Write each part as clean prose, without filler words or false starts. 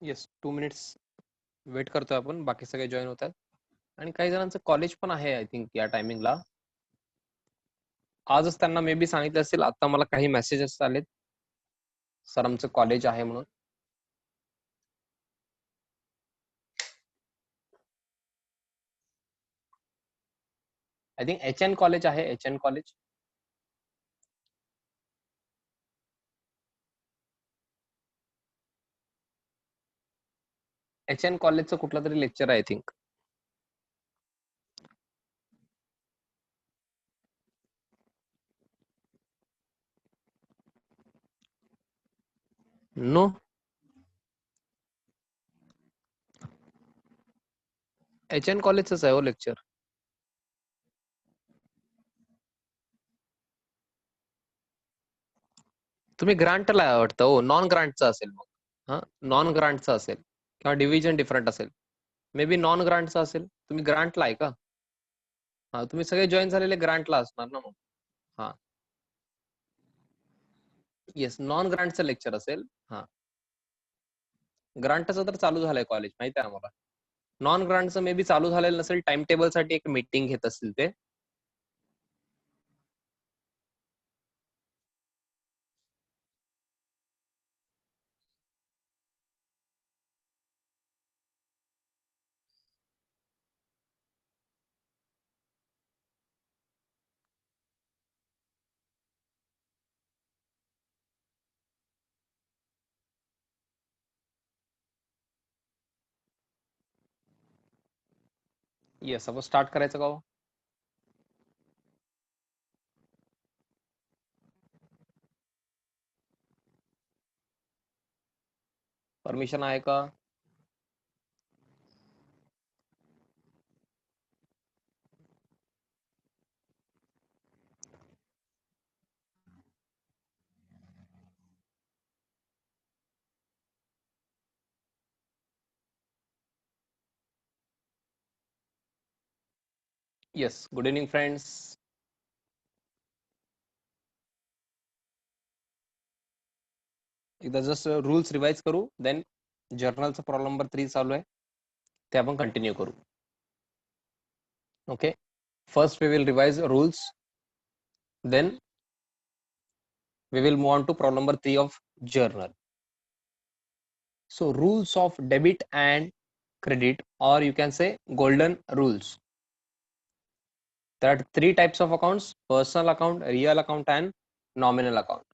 Yes 2 minutes wait करतोय आपण, बाकी सगळे जॉईन होतात आणि काही जणांचं कॉलेज पण आहे आय थिंक या टायमिंगला. आजच त्यांना मे बी सांगितलं असेल. आता मला काही मेसेजेस आलेत सर आमचं कॉलेज आहे म्हणून. आय थिंक HN कॉलेज आहे, HN कॉलेज. HN कॉलेजचं कुठलं तरी लेक्चर आहे आय थिंक. नो, HN कॉलेजच आहे हो लेक्चर. तुम्ही ग्रांटला वाटतं हो, नॉन ग्रांटचा असेल मग. हा, नॉन ग्रांटचा असेल किंवा डिव्हिजन डिफरंट असेल. मे बी नॉन ग्रांटचा असेल. तुम्ही ग्रांटला आहे का? हा, तुम्ही सगळे जॉईन झालेले ग्रांटला असणार ना मग. हा, येस, नॉन ग्रांटचं लेक्चर असेल. हा, ग्रांटचं तर चालू झालंय कॉलेज, माहिती आहे आम्हाला. नॉन ग्रांटचं मे बी चालू झालेलं नसेल, टाइम टेबल साठी एक मीटिंग घेत असतील ते. येस, आपण स्टार्ट करायचं का हो? परमिशन आहे का? Yes, good evening friends. एकदा जस्ट रूल्स रिवाइज करू, देन जर्नलचा प्रॉब्लेम नंबर 3 चालू आहे, ते आपण कंटिन्यू करू. Okay, first we will revise rules, then we will move on to problem number 3 of journal. So rules of debit and credit, or you can say golden rules. There are 3 types of accounts: personal account, real account and nominal account.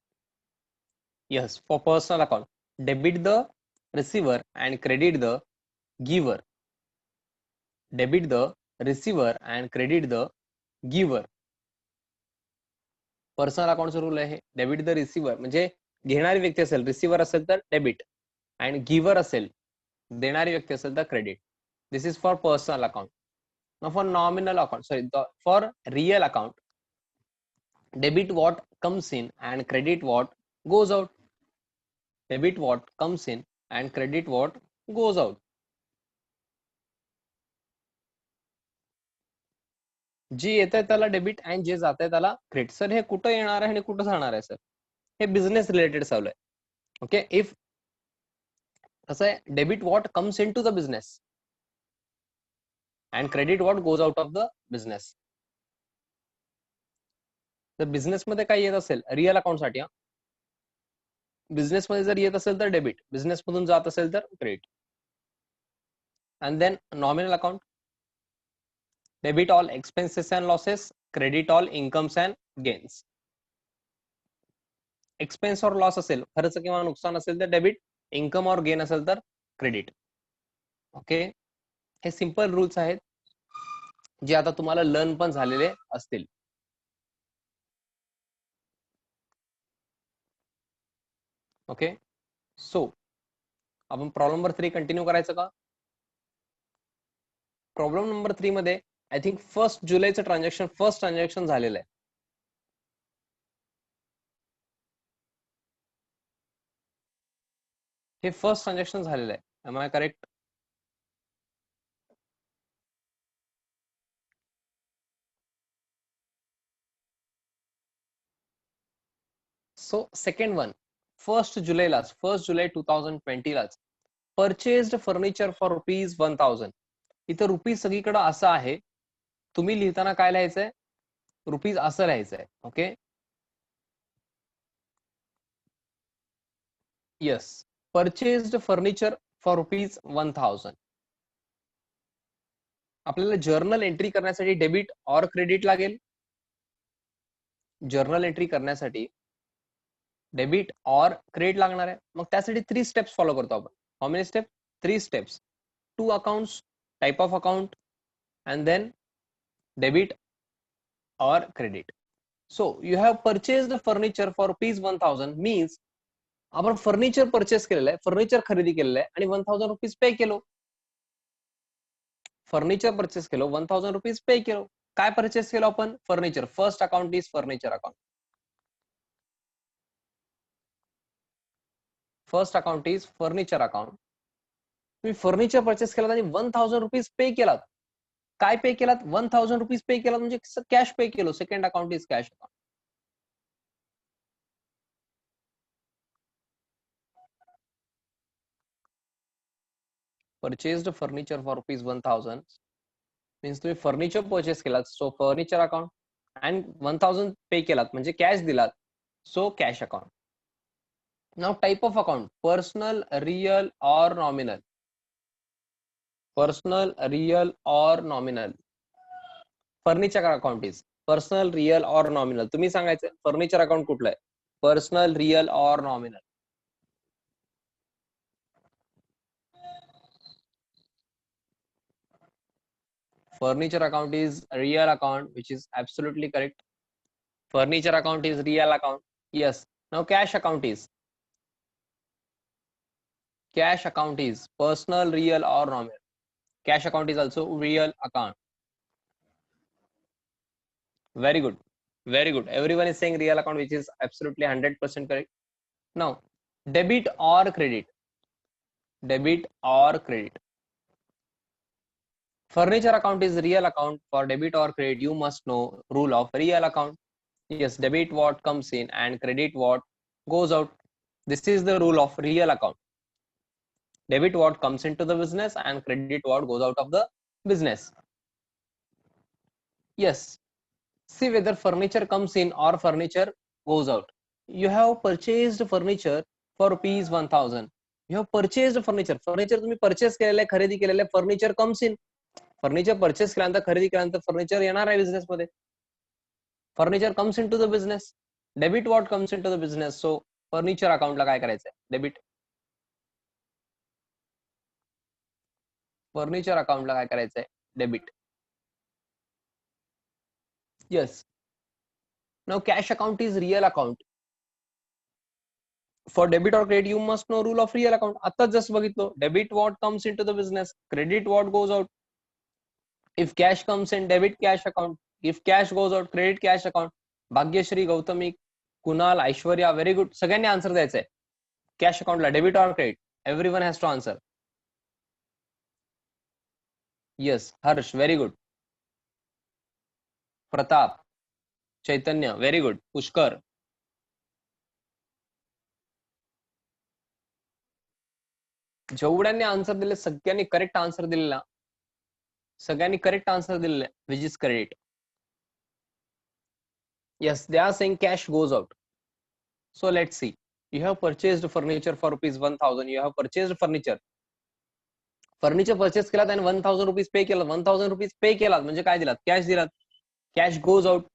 Yes, for personal account, debit the receiver and credit the giver. Debit the receiver and credit the giver. Personal अकाउंटचा rule आहे debit the receiver, म्हणजे घेणारी व्यक्ती असेल, receiver असेल तर debit, आणि giver असेल, देणारी व्यक्ती असेल तर credit. This is for personal account. For nominal account, sorry, for real account, debit what comes in and credit what goes out. Debit what comes in and credit what goes out. जे येत आहे त्याला debit आणि जे जात आहे त्याला credit. Sir हे कुठं येणार आहे आणि कुठं जाणार आहे सर? हे बिझनेस रिलेटेड चालू आहे. ओके, इफ कसं आहे, debit what comes into the business and credit what goes out of the business. तर बिझनेस मध्ये काय येत असेल रिअल अकाउंट साठी, बिझनेस मध्ये जर येत असेल तर डेबिट, बिझनेस मधून जात असेल तर credit. And then nominal account, debit all expenses and losses, credit all incomes and gains. Expense और लॉस असेल, खर्च किंवा नुकसान असेल तर डेबिट, इन्कम और गेन असेल तर क्रेडिट. ओके, हे सिंपल रूल्स आहेत जे आता तुम्हाला लर्न पण झालेले असतील. ओके, सो आपण प्रॉब्लेम नंबर 3 कंटिन्यू करायचं का? प्रॉब्लेम नंबर 3 मध्ये आय थिंक 1 जुलैचं फर्स्ट ट्रान्झॅक्शन झालेलं आहे. हे फर्स्ट ट्रान्झॅक्शन झालेलं आहे. Am I correct? So second one 1 July 2020 लाच परचेस्ड फर्निचर फॉर ₹1000. इथं रुपीज सगळीकडे असं आहे, तुम्ही लिहिताना काय लिहायचंय, रुपीज असं लिहायचंय. Okay, yes, purchased furniture for ₹1000. आपल्याला जर्नल एंट्री करण्यासाठी डेबिट और क्रेडिट लागेल. जर्नल एंट्री करण्यासाठी डेबिट और क्रेडिट लागणार आहे. मग त्यासाठी 3 स्टेप्स फॉलो करतो आपण. How many step? 3 steps. 2 accounts, type of account, and then debit or credit. So you have purchased the furniture for ₹1000 means आपण फर्निचर परचेस केलेलं आहे, फर्निचर खरेदी केलेलं आहे आणि ₹1000 पे केलो. फर्निचर परचेस केलो, ₹1000 पे केलो. काय परचेस केलो आपण? Furniture. First account is furniture account. First account is furniture account. तुम्ही फर्निचर परचेस केलात आणि ₹1000 पे केलात. काय पे केलात? ₹1000 पे केलात म्हणजे कॅश पे केलो. Second account is cash account. Purchased furniture for ₹1000 means तुम्ही फर्निचर परचेस केलात, सो फर्निचर अकाउंट. अँड 1000 पे केलात म्हणजे कॅश दिलात, so cash account. Now type of account, personal, real और नॉमिनल. पर्सनल, रियल और nominal. Furniture account is personal, real और nominal. तुम्ही सांगायचं फर्निचर अकाउंट कुठलं आहे, पर्सनल, रियल और nominal. Furniture account is real account, which is absolutely correct. Furniture account is real account. Yes. Now cash account is personal, real or nominal. Cash account is also real account. Very good. Very good. Everyone is saying real account, which is absolutely 100% correct. Now, debit or credit. Debit or credit. Furniture account is real account. For debit or credit, you must know rule of real account. Yes, debit what comes in and credit what goes out. This is the rule of real account. Debit what comes into the business and credit what goes out of the business. Yes. See whether furniture comes in or furniture goes out. You have purchased furniture for ₹1000. You have purchased furniture. Furniture तुम्ही purchase केलेलं आहे, खरेदी केलेलं आहे. Furniture comes in. Furniture purchase केल्यानंतर, खरेदी केल्यानंतर furniture येणार आहे business मध्ये. Furniture comes into the business. Debit what comes into the business. So furniture account ला काय करायचं आहे? Debit. Furniture account ला काय करायचं आहे? Debit. Yes. Now cash account is real account. For debit or credit, you must know rule of real account. आता just बघितलो, debit what comes into the business, credit what goes out. If cash comes in, debit cash account. If cash goes out, credit cash account. Bhagyashree, Gautami, Kunal, Aishwarya, very good. सगळ्यांनी answer द्यायचंय. Cash अकाउंटला debit और credit. Everyone has to answer. Yes, Harsh, very good. Pratap, Chaitanya, very good. Pushkar, जेवढ्यांनी answer दिले सगळ्यांनी correct answer दिलेला, सगळ्यांनी correct answer दिलेला, which is credit. Yes, they are saying cash goes out. So let's see. You have purchased furniture for ₹1000. You have purchased furniture. Furniture purchase केलात आणि ₹1000 पे केलं. ₹1000 पे केलात म्हणजे काय दिलात? कॅश दिलात. Cash goes out.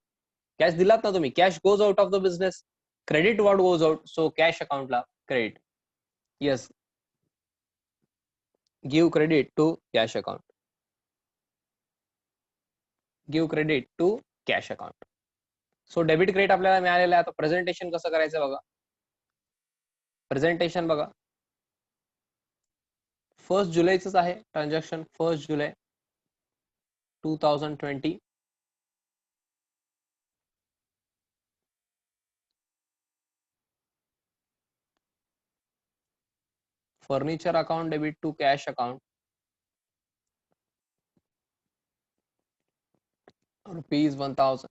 कॅश दिलात ना तुम्ही. Cash goes out of the business. Credit what goes out. So cash अकाउंटला credit. Yes. Give credit to cash account. Give credit to cash account. So debit credit आपल्याला मिळालेलं आहे. आता presentation कसं करायचं बघा. प्रेझेंटेशन बघा. 1 जुलैच आहे transaction. 1 July 2020. Furniture account debit to cash account. ₹1000.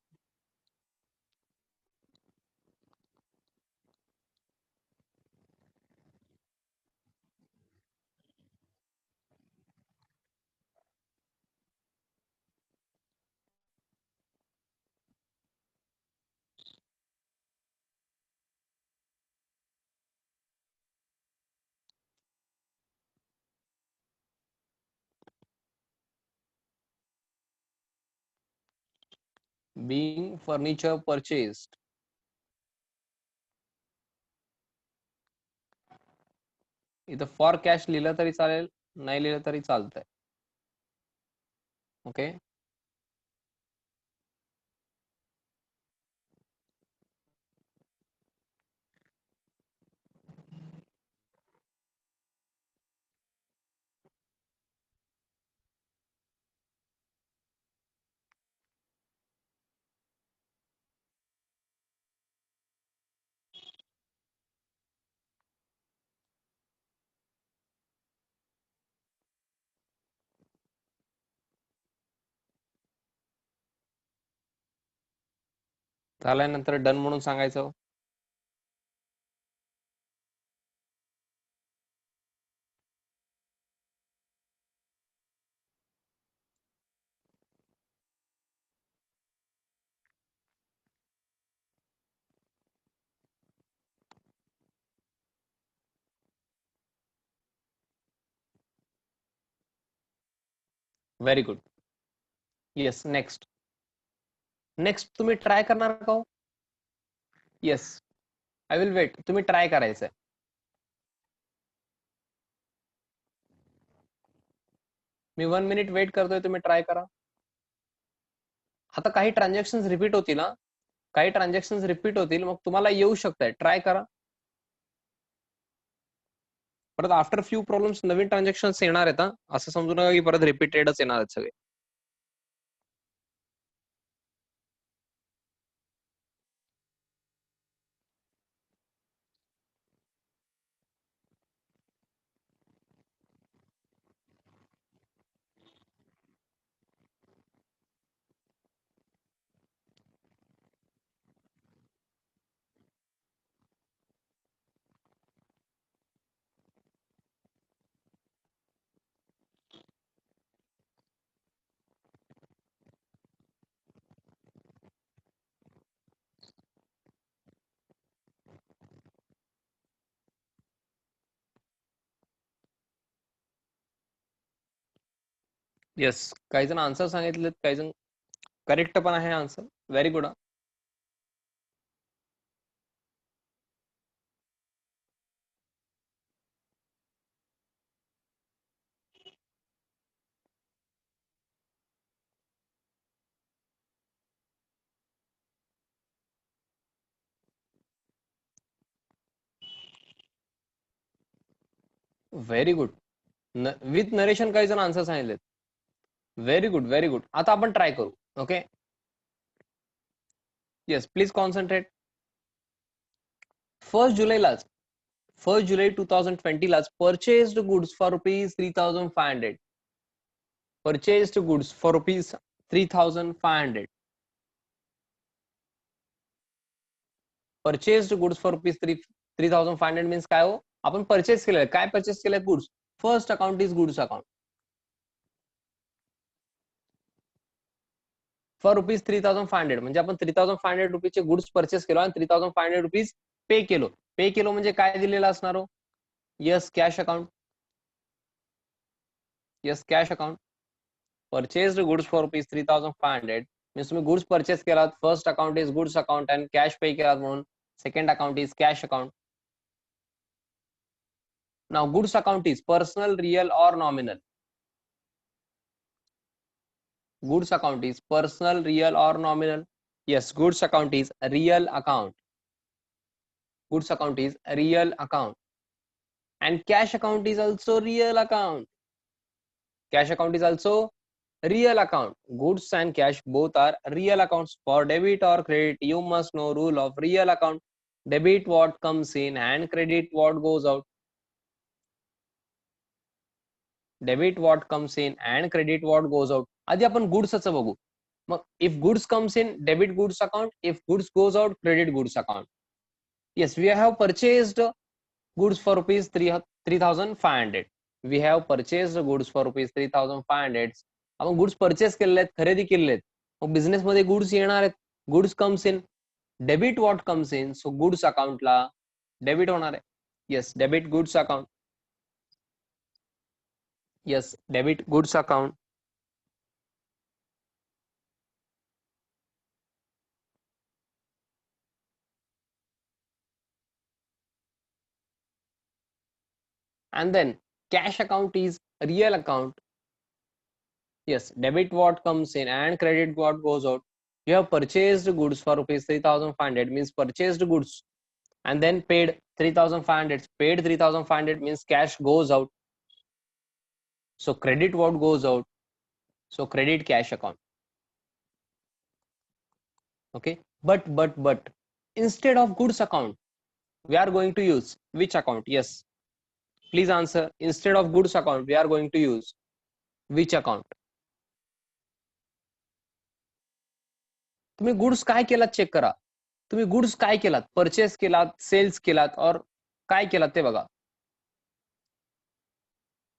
being furniture purchased. इथं फॉर कॅश लिहिलं तरी चालेल, नाही लिहिलं तरी चालतंय. ओके. झाल्यानंतर डन म्हणून सांगायचं. Very good. Yes, next. Next तुम्ही ट्राय करणार का हो? Yes, I will wait. तुम्ही ट्राय करायचंय. मी 1 मिनिट वेट करतोय, तुम्ही ट्राय करा. आता काही ट्रान्झॅक्शन रिपीट होतील ना, काही ट्रान्झॅक्शन रिपीट होतील, मग तुम्हाला येऊ शकतंय. ट्राय करा. परत आफ्टर फ्यू प्रॉब्लेम्स नवीन ट्रान्झॅक्शन येणार आहेत. असं समजू नका की परत रिपीटेडच येणार आहेत सगळे. येस, काही जण आन्सर सांगितलेत, काही जण करेक्ट पण आहे answer. Very good. Very good. With narration काही जण आन्सर सांगितलेत. Very good, very good. आता आपण ट्राय करू. Okay. Yes, please concentrate. 1 July 2020 लाच purchased goods for ₹3,500. Purchased goods for ₹3,500. Purchased goods for ₹3,500 means काय हो? आपण परचेस केलंय. काय परचेस केलंय? Goods. First account is goods account. For ₹3,500 म्हणजे आपण ₹3,500 चे गुड्स परचेस केलो आणि ₹3,500 पे केलो. पे केलो म्हणजे काय दिलेलं असणार हो? Yes, cash account. Yes, cash account. Purchased goods for ₹3,500 means तुम्ही गुड्स परचेस केलात. First account is goods account आणि कॅश पे केलात म्हणून second account is cash account. Now goods account is personal, real और nominal. Goods account is personal, real or nominal? Yes, goods account is a real account. Goods account is a real account. And cash account is also real account. Cash account is also real account. Goods and cash both are real accounts. For debit or credit, you must know rule of real account. Debit what comes in and credit what goes out. Debit what comes in and credit what goes out. आधी आपण गुड्सचं बघू. मग if goods comes in, debit goods account. If goods goes out, credit goods account. Yes, we have purchased goods for ₹3,500. We have purchased goods for ₹3,500. आपण goods purchase केलेले आहेत, खरेदी केलेले आहेत. मग business मध्ये गुड्स येणार आहेत. Goods comes in. Debit what comes in, so goods अकाउंटला डेबिट होणार आहे. Yes, debit goods account. Yes, debit goods account. and then cash account is real account. Yes, debit what comes in and credit what goes out. You have purchased goods for rupees 3,500 means purchased goods, and then paid 3,500. Paid 3,500 means cash goes out. So credit what goes out. So credit cash account. Okay, but instead of goods account, we are going to use which account? Yes, please answer. Instead of goods account, we are going to use which account? तुम्ही goods काय केलात check करा. तुम्ही goods काय केलात? Purchase केलात, sales केलात, और काय केलात ते बघा.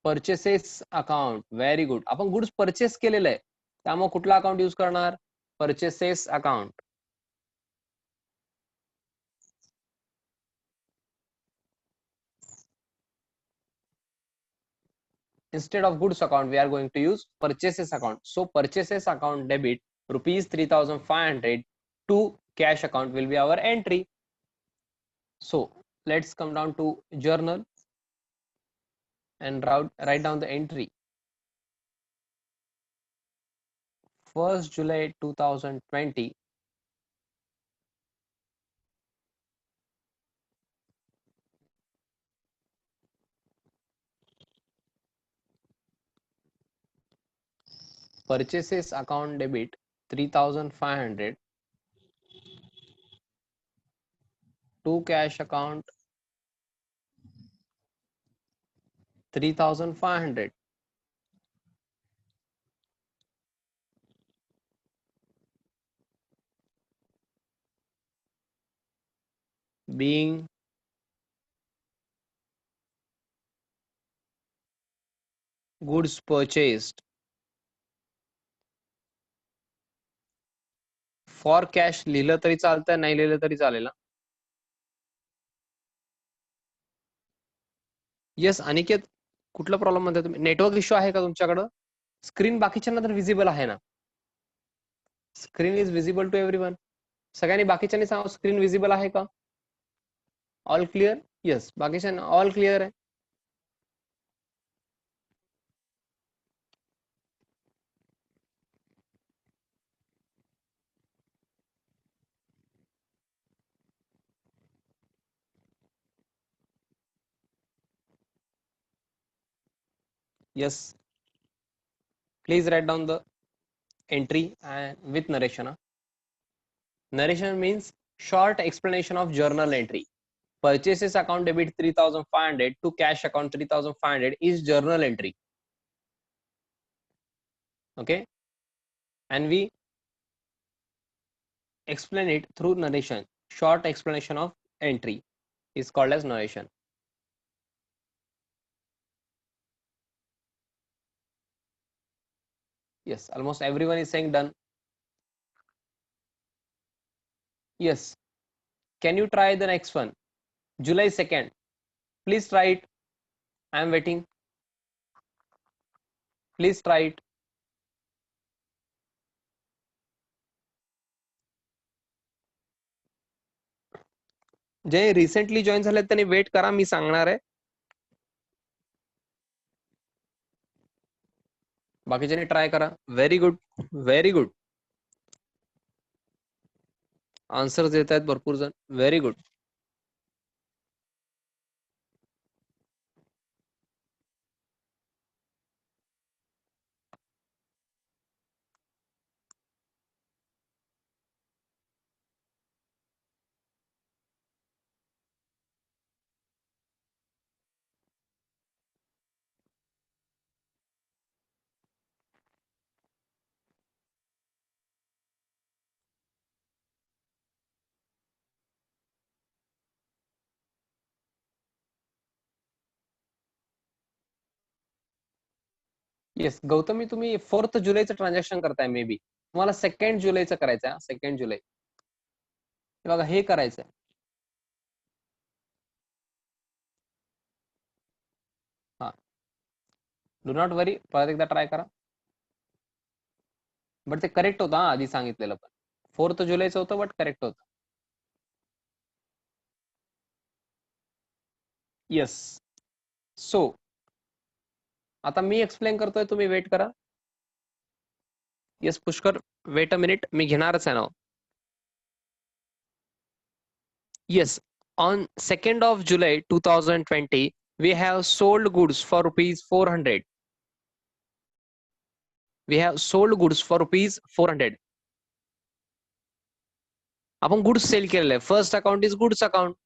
Purchases account. Very good. आपण गुड्स परचेस केलेलं आहे, त्यामुळे कुठला अकाउंट यूज करणार? Purchases account. Instead of goods account, we are going to use purchases account. So purchases account debit rupees 3,500 to cash account will be our entry. So let's come down to journal and write down the entry. 1st July 2020. Purchases account debit 3,500 to cash account 3,500. Being goods purchased. For cash लिहिलं तरी चालतं, नाही लिहिलं तरी चालेल. Yes Aniket, कुठला problem म्हणताय तुम्ही? नेटवर्क इश्यू आहे का तुमच्याकडं? स्क्रीन बाकीच्यांना तर विजिबल आहे ना? Screen is visible to everyone. सगळ्यांनी बाकीच्यांनी सांगा स्क्रीन विजिबल आहे का? All clear? येस, बाकीच्यांना ऑल क्लिअर आहे. Yes, please write down the entry and with narration. Narration means short explanation of journal entry. Purchases account debit 3,500 to cash account 3,500 is journal entry. Okay, and we explain it through narration. Short explanation of entry is called as narration. Yes, almost everyone is saying done. Yes, can you try the next one? July 2nd. Please try it. I am waiting. Please try it. J recently join झाले त्यांनी wait करा, मी सांगणार आहे. बाकीच्यांनी try करा. Very good, very good. Answer देत आहेत भरपूर जण. Very good. येस गौतमी, तुम्ही 4th जुलैचं ट्रान्झॅक्शन करताय, मे बी तुम्हाला 2nd जुलैचं करायचं आहे. 2nd जुलै बघा हे करायचं आहे. हा, डू नॉट वरी, परत एकदा ट्राय करा. बट ते करेक्ट होतं आधी सांगितलेलं, पण 4th जुलैचं होतं बट करेक्ट होतं. येस, सो आता मी एक्सप्लेन करतोय, तुम्ही वेट करा. Yes Pushkar, wait a minute, मी घेणारच आहे ना. Yes, on 2nd of July 2020 we have sold goods for rupees 400. We have sold goods for rupees 400. आपण गुड्स सेल केलेले. First account is goods account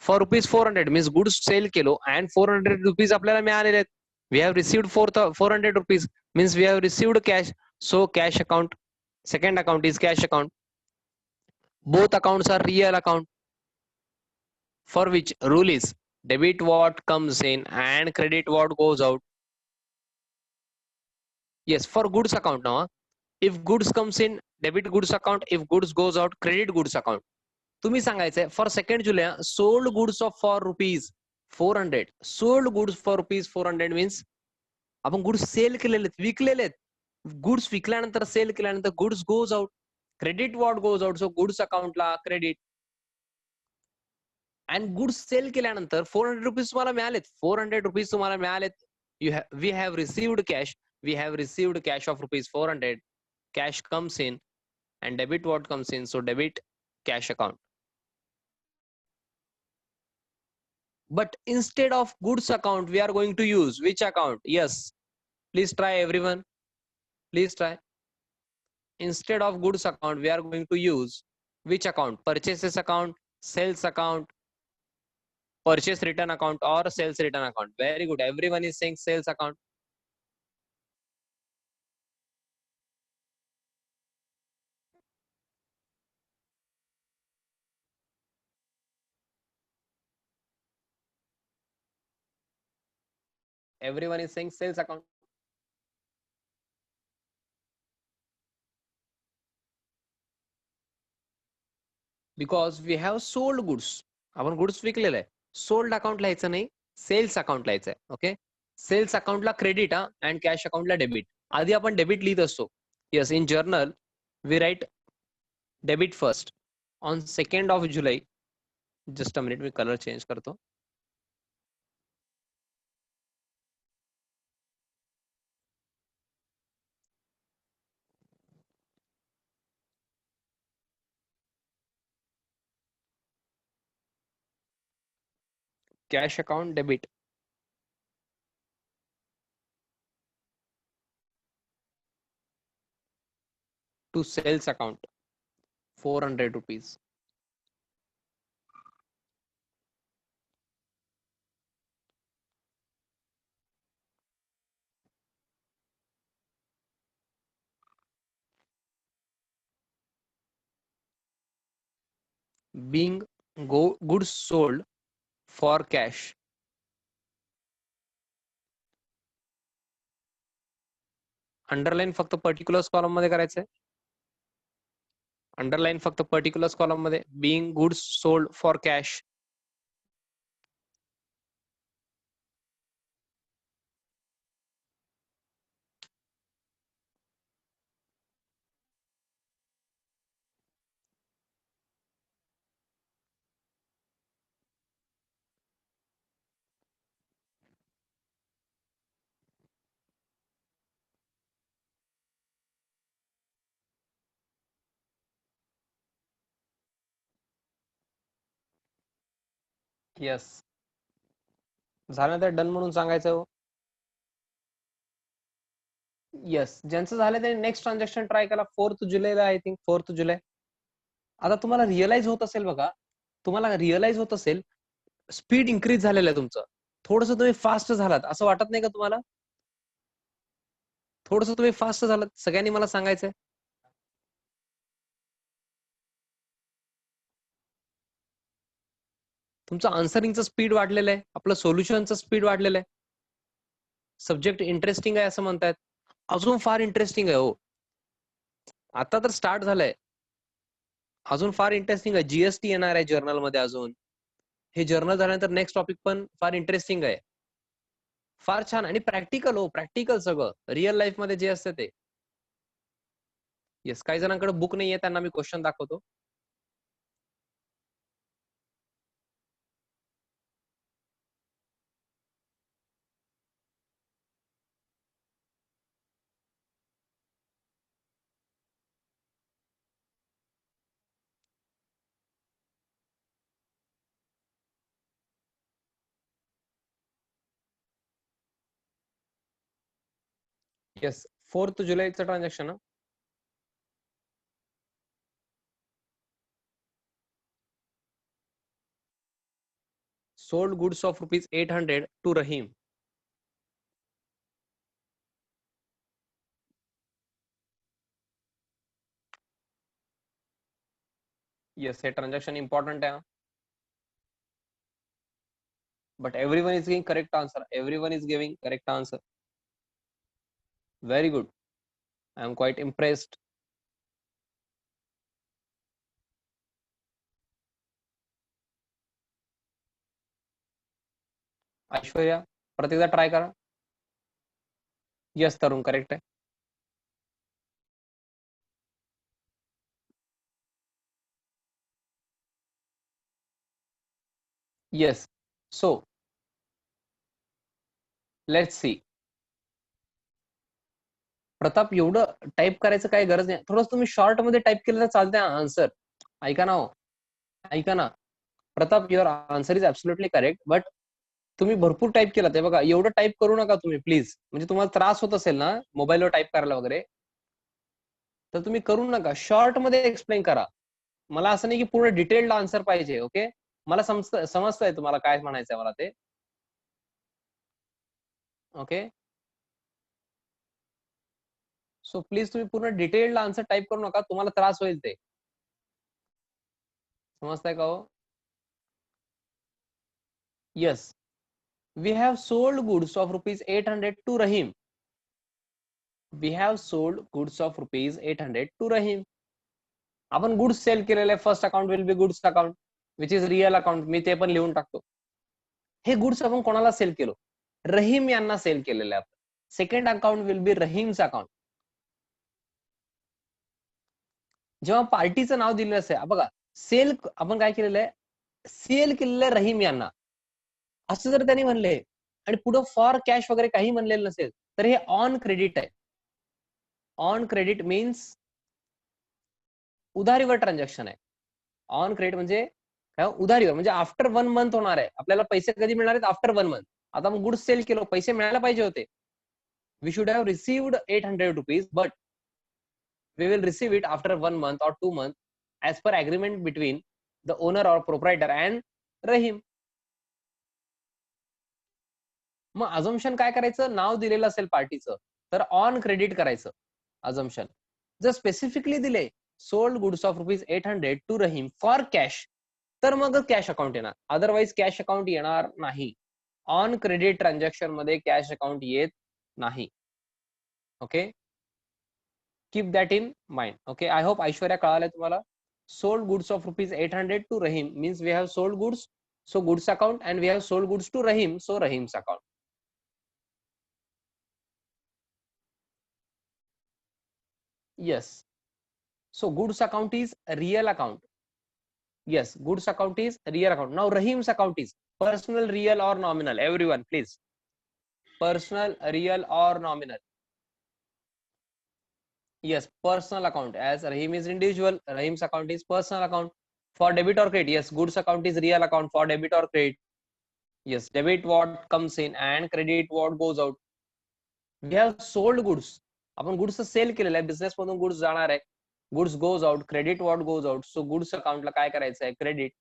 for rupees 400 means goods sell केलो and 400 rupees आपल्याला मिळालेले आहेत. We have received 400 rupees means we have received cash. So cash account, second account is cash account. Both accounts are real account for which rule is debit what comes in and credit what goes out. Yes, for goods account now, if goods comes in debit goods account, if goods goes out credit goods account. तुम्ही सांगायचंय for 2nd जुलै sold goods of for rupees 400. Sold goods for rupees 400 means आपण goods cell केलेले आहेत, विकलेले आहेत. Goods विकल्यानंतर sale केल्यानंतर goods goes out, credit what goes out. So goods अकाउंटला क्रेडिट. अँड गुड्स सेल केल्यानंतर 400 रुपीज तुम्हाला मिळालेत. 400 रुपीज तुम्हाला मिळालेत. We have received cash. We have received cash of rupees 400. Cash comes in and debit what comes in. So debit cash account. But instead of goods account, we are going to use which account? Yes, please try everyone. Please try. Instead of goods account, we are going to use which account? Purchases account, sales account, purchase return account, or sales return account. Very good. Everyone is saying sales account. Everyone is saying sales account. Because we have sold goods. आपण goods विकलेलं आहे. Sold account लिहायचं नाही, sales account लिहायचं आहे. Okay, sales अकाउंटला credit and cash अकाउंटला debit. आधी आपण डेबिट लिहित असतो. Yes, in journal we write debit first. On 2nd of July, just a minute, मी कलर चेंज करतो. Cash account debit. To sales account 400 rupees. being goods sold for cash. Underline फक्त particulars column मध्ये करायचंय. Underline फक्त particulars column मध्ये. being goods sold for cash. Yes, झालं तर done म्हणून सांगायचं. येस, ज्यांचं झालं त्यांनी नेक्स्ट ट्रान्झॅक्शन ट्राय केला 4th जुलैला. आय थिंक 4th जुलै. आता तुम्हाला रिअलाइज होत असेल बघा, तुम्हाला रिअलाइज होत असेल स्पीड इन्क्रीज झालेलं आहे तुमचं. थोडस तुम्ही फास्ट झालात असं वाटत नाही का तुम्हाला? थोडस तुम्ही फास्ट झालात, सगळ्यांनी मला सांगायचंय. तुमचं आन्सरिंगचं स्पीड वाढलेलं आहे, आपलं सोल्युशनचं स्पीड वाढलेलं आहे. सब्जेक्ट इंटरेस्टिंग आहे असं म्हणतायत. अजून फार इंटरेस्टिंग आहे हो. आता तर स्टार्ट झालंय, अजून फार इंटरेस्टिंग आहे. जीएसटी येणार आहे जर्नल मध्ये अजून. हे जर्नल झाल्यानंतर नेक्स्ट टॉपिक पण फार इंटरेस्टिंग आहे. फार छान आणि प्रॅक्टिकल हो, प्रॅक्टिकल सगळं रिअल लाईफ मध्ये जे असतं ते. येस, काही जणांकडे बुक नाहीये त्यांना मी क्वेश्चन दाखवतो. Yes, 4th July चं ट्रान्झॅक्शन. Sold goods of rupees 800 to Rahim. Yes, हे ट्रान्झॅक्शन इम्पॉर्टंट आहे. But everyone is giving correct answer. Everyone is giving correct answer. Very good. I am quite impressed. Aishwarya, परत एकदा ट्राय करा. Yes तरुण, correct आहे. Yes. So let's see. Pratap, एवढं type करायचं काही गरज नाही. थोडंसं तुम्ही शॉर्ट मध्ये टाईप केलं तर चालतंय आन्सर. ऐका ना हो, ऐका ना Pratap, your answer is absolutely correct, but तुम्ही भरपूर टाईप केलं ते बघा. एवढं टाईप करू नका तुम्ही प्लीज. म्हणजे तुम्हाला त्रास होत असेल ना मोबाईलवर टाईप करायला वगैरे, तर तुम्ही करू नका. शॉर्ट मध्ये एक्सप्लेन करा. मला असं नाही की पूर्ण डिटेल्ड आन्सर पाहिजे. ओके, मला समजतंय तुम्हाला काय म्हणायचंय मला ते. ओके, सो प्लीज तुम्ही पूर्ण डिटेल्ड आन्सर टाईप करू नका, तुम्हाला त्रास होईल ते. समजताय का हो? Yes, we have sold goods of rupees 800 to Rahim. We have sold goods of rupees 800 to Rahim. आपण गुड्स सेल केलेले. First account will be goods account which is real account. मी ते पण लिहून टाकतो. हे गुड्स आपण कोणाला सेल केलो? रहीम यांना सेल केलेलं आहे. सेकंड अकाउंट विल बी रहीमचं अकाउंट. जेव्हा पार्टीचं नाव दिलेलं असेल बघा, सेल आपण काय केलेलं आहे, सेल केलेलं आहे रहीम यांना असं जर त्यांनी म्हणले आणि पुढे फॉर कॅश वगैरे काही म्हणलेलं नसेल तर हे ऑन क्रेडिट आहे. ऑन क्रेडिट मीन्स उधारीवर ट्रान्झॅक्शन आहे. ऑन क्रेडिट म्हणजे काय? उधारीवर, म्हणजे आफ्टर 1 मंथ होणार आहे. आपल्याला पैसे कधी मिळणार आहेत? After 1 month. आता आपण गुड्स सेल केलो, पैसे मिळायला पाहिजे होते. We should have received 800 rupees, but we will receive it after 1 month or 2 months as per agreement between the owner or proprietor and Rahim. मग अझम्पशन काय करायचं? नाव दिलेलं असेल पार्टीचं तर ऑन क्रेडिट करायचं अझम्पशन. जर स्पेसिफिकली दिले sold goods of rupees 800 to Rahim for cash, तर मग कॅश अकाउंट येणार. अदरवाईज कॅश अकाउंट येणार नाही. ऑन क्रेडिट ट्रान्झॅक्शन मध्ये कॅश अकाउंट येत नाही. Okay, keep that in mind. Okay, I hope Aishwarya कळालंय तुम्हाला. Sold goods of rupees 800 to Rahim means we have sold goods, so goods account, and we have sold goods to Rahim, so Rahim's account. Yes. So goods account is a real account. Yes, goods account is real account. Now Rahim's account is personal, real or nominal. Everyone, please. Personal, real or nominal. Yes, personal account. As Rahim is individual, Rahim's account is personal account. For debit or credit, yes, goods account is real account. For debit or credit, yes, debit what comes in and credit what goes out. We have sold goods. आपण goods sell केलेलं आहे, business मधून goods जाणार आहे. Goods goes out, credit what goes out. So goods अकाउंटला काय करायचं आहे? Credit.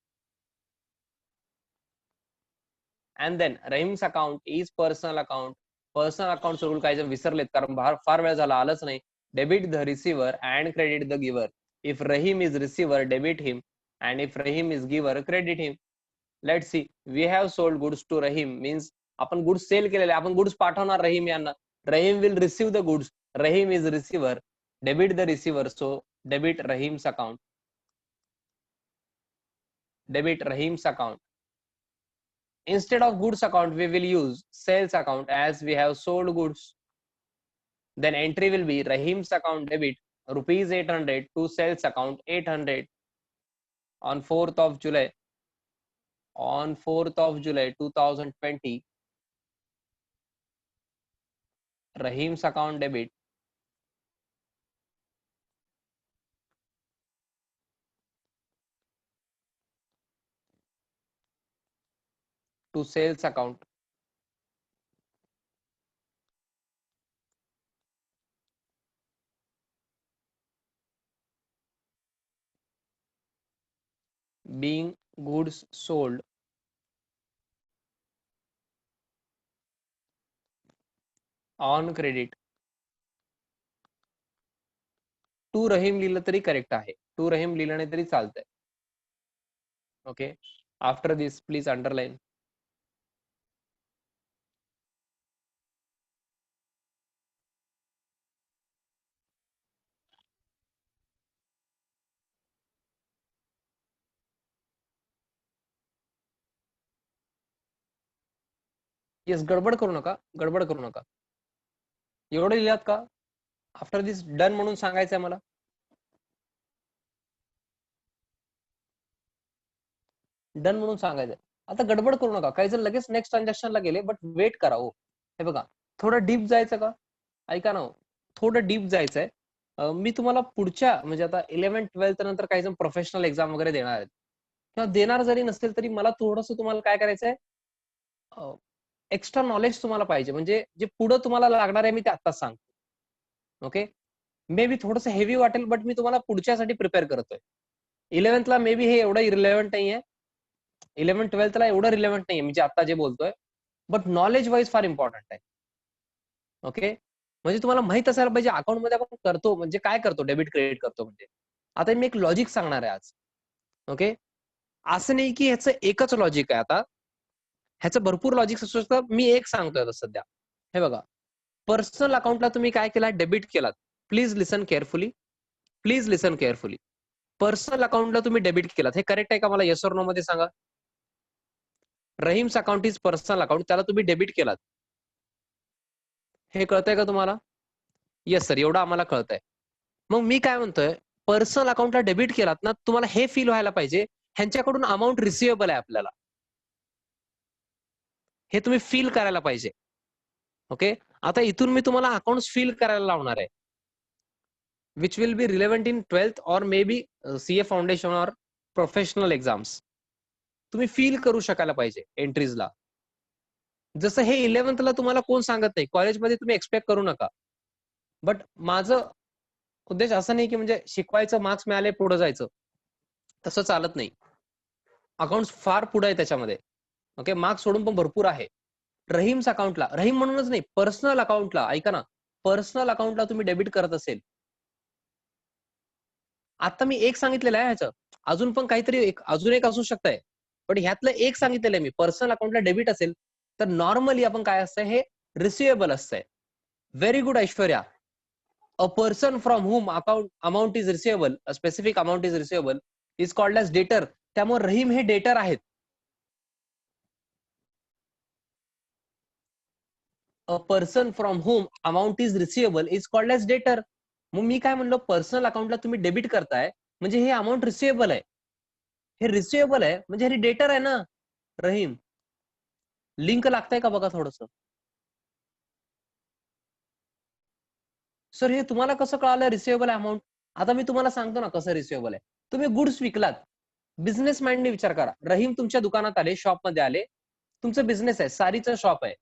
And then Rahim's account is personal account. Personal account rule काय विसरलेत, कारण फार वेळ झाला आलंच नाही. Debit the receiver and credit the giver. If Rahim is receiver, debit him, and if Rahim is giver, credit him. Let's see, we have sold goods to Rahim means आपण goods cell केलेले, आपण गुड्स पाठवणार रहीम यांना. Rahim will receive the goods. Rahim is receiver, debit the receiver, so debit Rahim's account. Debit Rahim's account. Instead of goods account, we will use sales account as we have sold goods. Then entry will be Rahim's account debit rupees 800 to sales account 800 on 4th of July. On 4th of July 2020, Rahim's account debit to sales account being goods sold on credit. To Rahim लिहिलं तरी correct आहे, to Rahim लिहिलं नाही तरी चालतंय. Okay, after this please underline. Yes, गडबड करू नका, गडबड करू नका. एवढं लिहिलात का? आफ्टर दिस डन म्हणून सांगायचंय मला. डन म्हणून सांगायचंय. आता गडबड करू नका. काही जण लगेच नेक्स्ट ट्रान्झॅक्शनला गेले, बट वेट करा. हो, हे बघा, थोडं डीप जायचं का? ऐका ना, थोडं डीप जायचंय. मी तुम्हाला पुढच्या म्हणजे आता 11th-12th नंतर काही जण प्रोफेशनल एक्झाम वगैरे देणार आहेत किंवा देणार जरी नसेल तरी मला थोडंसं तुम्हाला काय करायचंय, एक्स्ट्रा नॉलेज तुम्हाला पाहिजे, म्हणजे जे पुढे तुम्हाला लागणार आहे मी ते आत्ताच सांगतो. ओके, मे बी थोडंसं हेवी वाटेल, बट मी तुम्हाला पुढच्यासाठी प्रिपेअर करतोय. 11thला मे बी हे एवढं इरिलेव्हंट नाहीये, 11th-12thला एवढं रिलेव्हंट नाहीये मी जे आता जे बोलतोय, but knowledge wise far important आहे. ओके, म्हणजे तुम्हाला माहित असायला पाहिजे अकाउंटमध्ये आपण करतो म्हणजे काय करतो, डेबिट क्रेडिट करतो म्हणजे. आता मी एक लॉजिक सांगणार आहे आज. ओके, असं नाही की ह्याचं एकच लॉजिक आहे. आता ह्याचं भरपूर लॉजिक असू शकतं. मी एक सांगतोय आता सध्या. हे बघा, पर्सनल अकाउंटला तुम्ही काय केला, डेबिट केलात. Please listen carefully, please listen carefully. Personal अकाउंटला तुम्ही डेबिट केलात, हे करेक्ट आहे का? मला येस और नो मध्ये सांगा. Rahim's account is personal account, त्याला तुम्ही डेबिट केलात, हे कळतंय का तुम्हाला? येस सर, एवढं आम्हाला कळतंय. मग मी काय म्हणतोय, पर्सनल अकाउंटला डेबिट केलात ना, तुम्हाला हे फील व्हायला पाहिजे ह्यांच्याकडून अमाऊंट रिसिवेबल आहे आपल्याला, हे तुम्ही फील करायला पाहिजे. ओके, आता इथून मी तुम्हाला अकाउंट फील करायला लावणार आहे, which will be relevant in 12th और मे बी सीए फाउंडेशन और प्रोफेशनल एक्झाम्स. तुम्ही फील करू शकायला पाहिजे एंट्रीजला. जसं हे 11thला तुम्हाला कोण सांगत नाही, कॉलेजमध्ये तुम्ही एक्सपेक्ट करू नका. बट माझं उद्देश असं नाही की म्हणजे शिकवायचं, मार्क्स मिळाले पुढे जायचं, तसं चालत नाही. अकाउंट फार पुढे आहे त्याच्यामध्ये. ओके, मार्क्स सोडून पण भरपूर आहे. रहीम्स अकाउंटला, रहीम म्हणूनच नाही, पर्सनल अकाउंटला, ऐका ना, पर्सनल अकाउंटला तुम्ही डेबिट करत असेल, आता मी एक सांगितलेलं आहे ह्याचं, अजून पण काहीतरी अजून एक असू शकतंय, पण ह्यातलं एक सांगितलेलं आहे मी. पर्सनल अकाउंटला डेबिट असेल तर नॉर्मली आपण काय असतंय, हे रिसिवेबल असतंय. Very good Aishwarya. A person from whom amount is receivable, a specific amount is receivable is called as debtor. त्यामुळे रहीम हे डेटर आहेत. A person from whom amount is receivable is called as debtor. मग मी काय म्हणलो, personal अकाउंटला तुम्ही debit करताय म्हणजे हे अमाऊंट रिसिवेबल आहे, हे रिसिवेबल आहे म्हणजे हे डेटर आहे ना. रहीम, लिंक लागतंय का बघा थोडस. सर हे तुम्हाला कसं कळालं रिसिवेबल अमाऊंट? आता मी तुम्हाला सांगतो ना कसं रिसिवेबल आहे. तुम्ही गुड्स विकलात, बिझनेस माइंडने विचार करा. रहीम तुमच्या दुकानात आले, शॉप मध्ये आले, तुमचं बिझनेस आहे, साडीचं शॉप आहे,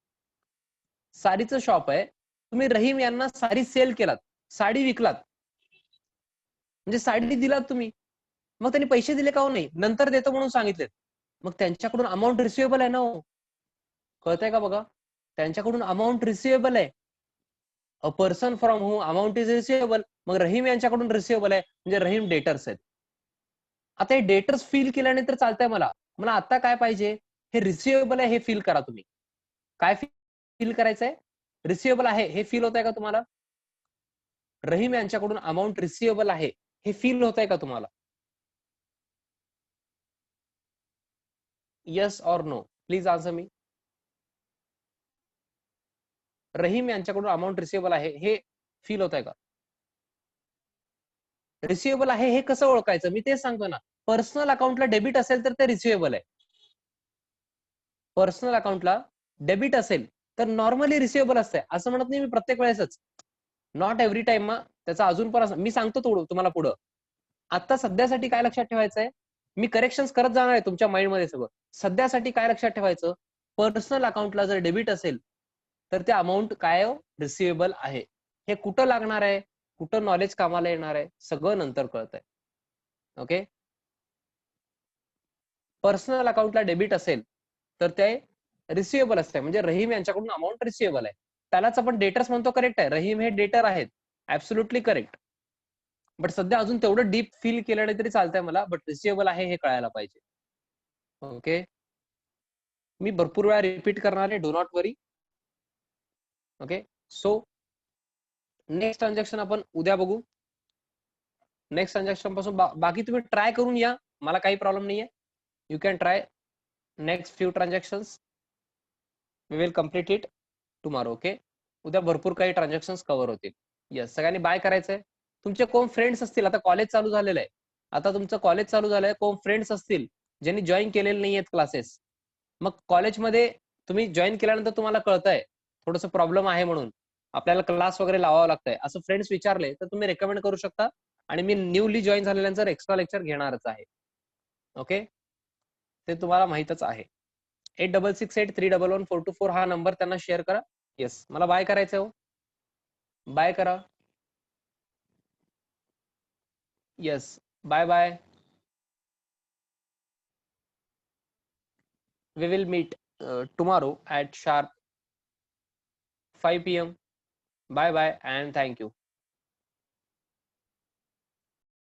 साडीचं शॉप आहे. तुम्ही रहीम यांना साडी सेल केलात, साडी विकलात, म्हणजे साडी दिलात तुम्ही. मग त्यांनी पैसे दिले का? हो नाही, नंतर देतो म्हणून सांगितले. मग त्यांच्याकडून अमाऊंट रिसिवेबल आहे ना. हो, कळतंय का बघा, त्यांच्याकडून अमाऊंट रिसिवेबल आहे. A person from whom amount is receivable, मग रहीम यांच्याकडून रिसिवेबल आहे म्हणजे रहीम डेटर्स आहेत. आता हे डेटर्स फील केल्याने तर चालतंय मला. मला आता काय पाहिजे, हे रिसिवेबल आहे हे फील करा तुम्ही. काय फील करायचंय? रिसिवेबल आहे हे फील होत आहे का तुम्हाला? रहीम यांच्याकडून अमाऊंट रिसिवेबल आहे हे फील होत आहे का तुम्हाला? Yes or no, please answer me. Rahim यांच्याकडून अमाऊंट रिसिवेबल आहे हे फील होत आहे का? रिसिवेबल आहे हे कसं ओळखायचं, मी तेच सांगतो ना. पर्सनल अकाउंटला डेबिट असेल तर ते रिसिवेबल आहे. पर्सनल अकाउंटला डेबिट असेल तर नॉर्मली रिसिवेबल असते. असं म्हणत नाही मी प्रत्येक वेळेसच, नॉट एव्हरी टाइम. त्याचा अजून पण मी सांगतो तुम्हाला पुढं. आता सध्यासाठी काय लक्षात ठेवायचंय, मी करेक्शन करत जाणार आहे तुमच्या माइंडमध्ये सगळं. सध्यासाठी काय लक्षात ठेवायचं, पर्सनल अकाउंटला जर डेबिट असेल तर ते अमाऊंट काय रिसिवेबल आहे. हे कुठं लागणार आहे, कुठं नॉलेज कामाला येणार आहे, सगळं नंतर कळतंय. ओके, पर्सनल अकाउंटला डेबिट असेल तर ते रिसिवेबल असते, म्हणजे रहीम यांच्याकडून अमाऊंट रिसिवेबल आहे, त्यालाच आपण डेटर्स म्हणतो. करेक्ट आहे, रहीम हे डेटर आहेत, ऍब्सोल्युटली करेक्ट. बट सध्या अजून तेवढं डीप फील केलं नाही तरी चालतंय मला, बट रिसिवेबल आहे हे कळायला पाहिजे. ओके, मी भरपूर वेळा रिपीट करणार आहे, do not worry. Okay, so next transaction आपण उद्या बघू. नेक्स्ट ट्रान्झॅक्शन पासून बाकी तुम्ही ट्राय करून या, मला काही प्रॉब्लेम नाहीये. You can try next few transactions. We will complete it tomorrow. Okay, उद्या भरपूर काही ट्रान्झॅक्शन्स कव्हर होतील. यस, सगळ्यांनी बाय करायचंय. तुमचे कोण फ्रेंड्स असतील, आता कॉलेज चालू झालेलं आहे, आता तुमचं कॉलेज चालू झालंय, कोण फ्रेंड्स असतील ज्यांनी जॉईन केलेले नाही आहेत क्लासेस, मग कॉलेजमध्ये तुम्ही जॉईन केल्यानंतर तुम्हाला कळतंय थोडंसं प्रॉब्लेम आहे म्हणून आपल्याला क्लास वगैरे लावावं लागतंय, असं फ्रेंड्स विचारले तर तुम्ही रेकमेंड करू शकता. आणि मी न्यूली जॉईन झालेल्यांचं एक्स्ट्रा लेक्चर घेणारच आहे. ओके, ते तुम्हाला माहितच आहे. 8668311424 हा नंबर त्यांना शेअर करा. येस, मला बाय करायचं हो, बाय करा. Yes, bye bye. We will meet tomorrow at sharp 5 p.m. Bye bye and thank you.